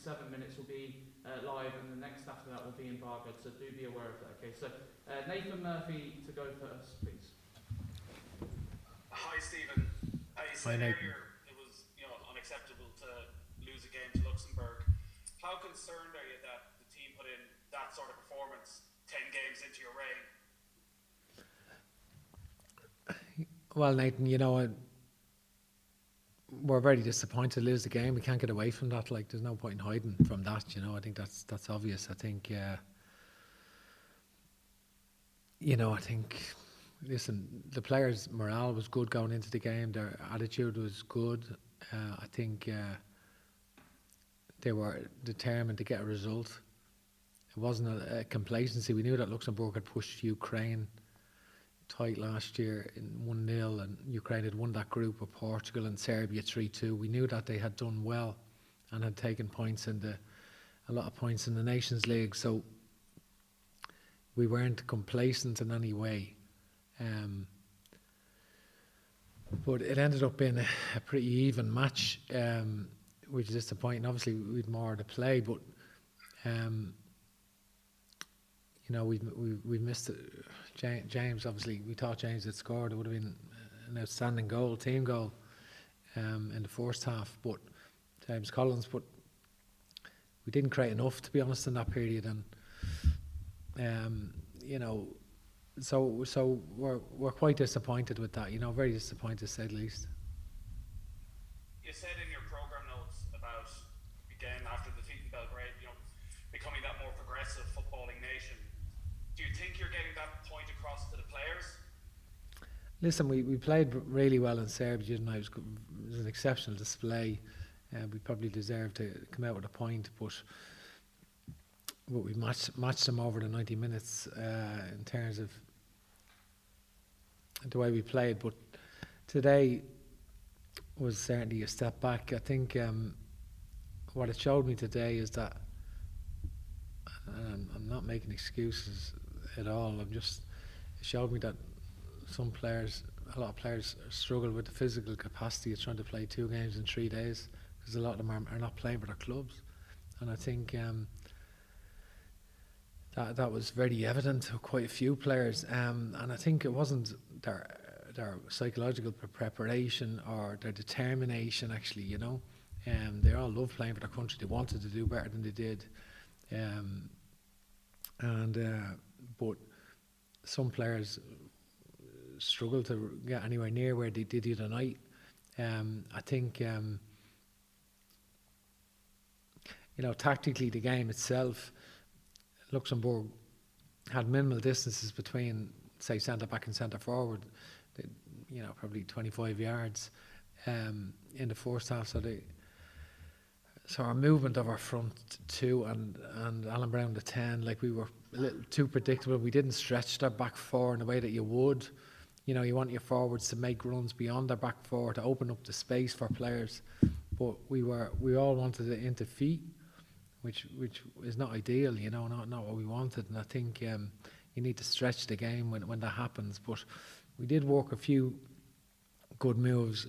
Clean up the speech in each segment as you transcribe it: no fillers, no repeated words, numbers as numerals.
7 minutes will be live, and the next after that will be embargoed, so do be aware of that. Okay, so Nathan Murphy to go first, please. Hi, Stephen. You said earlier it was, unacceptable to lose a game to Luxembourg. How concerned are you that the team put in that sort of performance 10 games into your reign? Well, Nathan, we're very disappointed to lose the game. We can't get away from that. Like, there's no point in hiding from that. I think that's obvious. I think, listen, the players' morale was good going into the game. Their attitude was good. I think they were determined to get a result. It wasn't a complacency. We knew that Luxembourg had pushed Ukraine tight last year in 1-0, and Ukraine had won that group with Portugal and Serbia 3-2. We knew that they had done well and had taken points a lot of points in the Nations League. So we weren't complacent in any way. But it ended up being a pretty even match, which is disappointing. Obviously, we had more to play, but we missed it. James, obviously, we thought James had scored. It would have been an outstanding goal, team goal, in the first half. But James Collins, but we didn't create enough, to be honest, in that period. And so we're quite disappointed with that. Very disappointed, to say the least. You said in your programme notes about, again, after defeating Belgrade, becoming that more progressive footballing nation. Do you think you're getting that point across to the players? Listen, we played really well in Serbia, and it was an exceptional display. We probably deserved to come out with a point, but we matched them over the 90 minutes in terms of the way we played. But today was certainly a step back. I think what it showed me today is that, and I'm not making excuses at all, it showed me that a lot of players struggle with the physical capacity of trying to play 2 games in 3 days, because a lot of them are not playing for their clubs. And I think that was very evident to quite a few players, and I think it wasn't their psychological preparation or their determination, actually. They all love playing for their country. They wanted to do better than they did, but some players struggled to get anywhere near where they did the other night. I think tactically, the game itself, Luxembourg had minimal distances between, say, centre back and centre forward. Probably 25 yards in the first half. So our movement of our front 2 and Alan Brown the 10, like, we were a little too predictable. We didn't stretch their back 4 in the way that you would. You want your forwards to make runs beyond their back 4 to open up the space for players. But we all wanted it into feet, which is not ideal, not what we wanted. And I think you need to stretch the game when that happens. But we did work a few good moves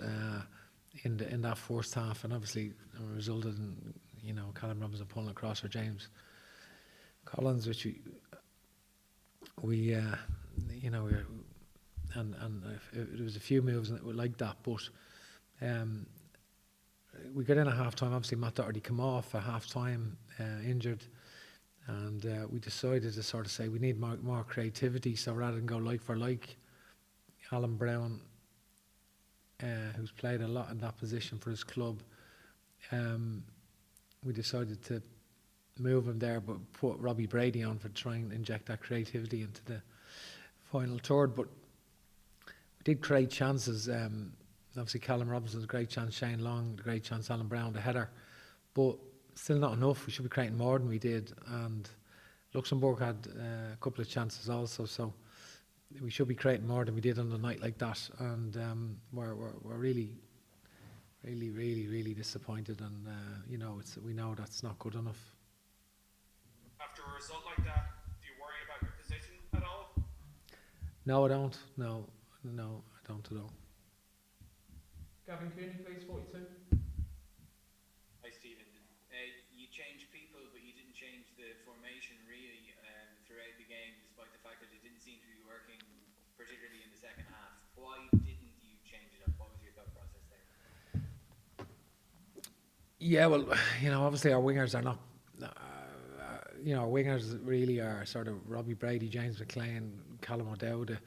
in that first half, and obviously it resulted in Callum Robinson pulling across for James Collins, which we there was a few moves like that, but we got in at half time. Obviously Matt Doherty come off at half time injured, and we decided to sort of say we need more creativity. So rather than go like for like, Alan Brown, who's played a lot in that position for his club, we decided to move him there, but put Robbie Brady on for trying to inject that creativity into the final third. But we did create chances. Obviously Callum Robinson's a great chance, Shane Long, the great chance, Alan Brown, the header, but still not enough. We should be creating more than we did, and Luxembourg had a couple of chances also, so we should be creating more than we did on the night like that. And we're really disappointed, and we know that's not good enough. After a result like that, do you worry about your position at all? No, I don't. No, I don't at all. Gavin Cooney, please, 42. Hi, Stephen. You changed people, but you didn't change the formation really throughout the game, despite the fact that it didn't seem to be working, particularly in the second half. Why didn't you change it up? What was your thought process there? Yeah, well, obviously our wingers are not. Our wingers really are sort of Robbie Brady, James McLean, Callum O'Dowd.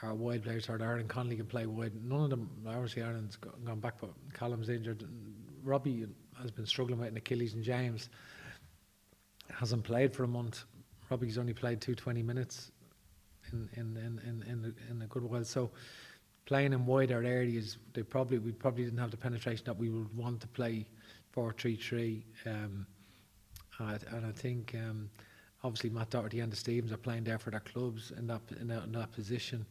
Our wide players, sort of Aaron Connolly can play wide. None of them, obviously Aaron's gone back, but Callum's injured. Robbie has been struggling with an Achilles, and James hasn't played for a month. Robbie's only played 20 minutes in a good while. So playing in wider areas, we probably didn't have the penetration that we would want to play 4-3-3. And I think obviously Matt Doherty and the Stevens are playing there for their clubs in that position.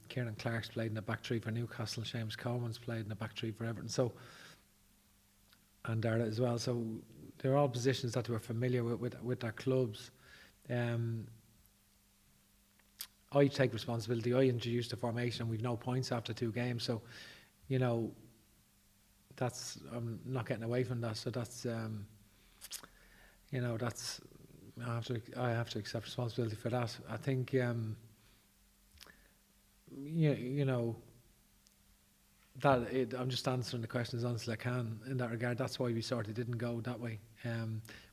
Kieran Clark's played in the back three for Newcastle. Seamus Coleman's played in the back three for Everton. So, and Darla as well. So they're all positions that they were familiar with their clubs. I take responsibility. I introduced the formation. We've no points after 2 games. So, that's I'm not getting away from that. So that's that's I have to accept responsibility for that. I think I'm just answering the question as honestly as I can in that regard. That's why we sort of didn't go that way.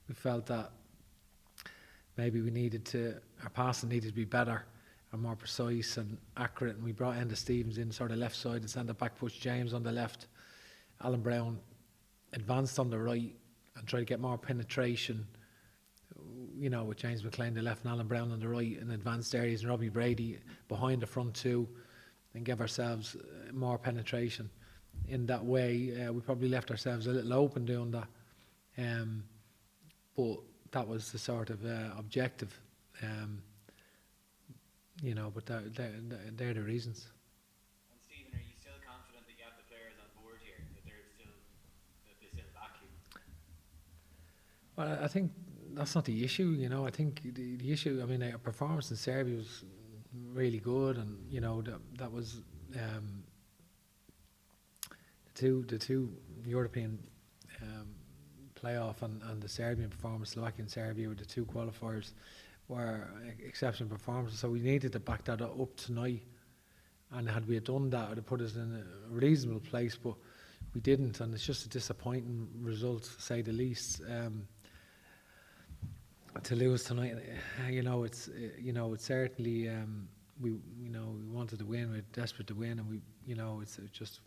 We felt that maybe our passing needed to be better and more precise and accurate, and we brought Enda Stevens in sort of left side and centre back, pushed James on the left, Alan Brown advanced on the right and tried to get more penetration, with James McLean the left and Alan Brown on the right in advanced areas, and Robbie Brady behind the front 2, and give ourselves more penetration. In that way, we probably left ourselves a little open doing that, but that was the sort of objective. But they're the reasons. And Stephen, are you still confident that you have the players on board here, that they still back you? Well, I think that's not the issue. I think the issue. I mean, our performance in Serbia was really good, and that was the two European playoff and the Serbian performance, Slovakia and Serbia, were the 2 qualifiers. Were exceptional performances, so we needed to back that up tonight, and had we done that, it would have put us in a reasonable place, but we didn't, and it's just a disappointing result, to say the least. To lose tonight, it's certainly we wanted to win, we're desperate to win, and it just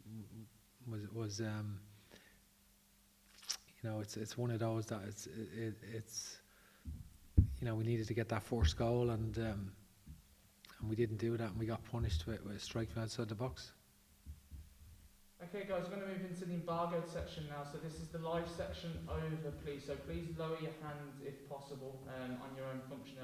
was it's one of those that it's we needed to get that first goal, and we didn't do that, and we got punished with a strike from outside the box. Okay guys, we're going to move into the embargoed section now. So this is the live section over, please. So please lower your hand if possible on your own function.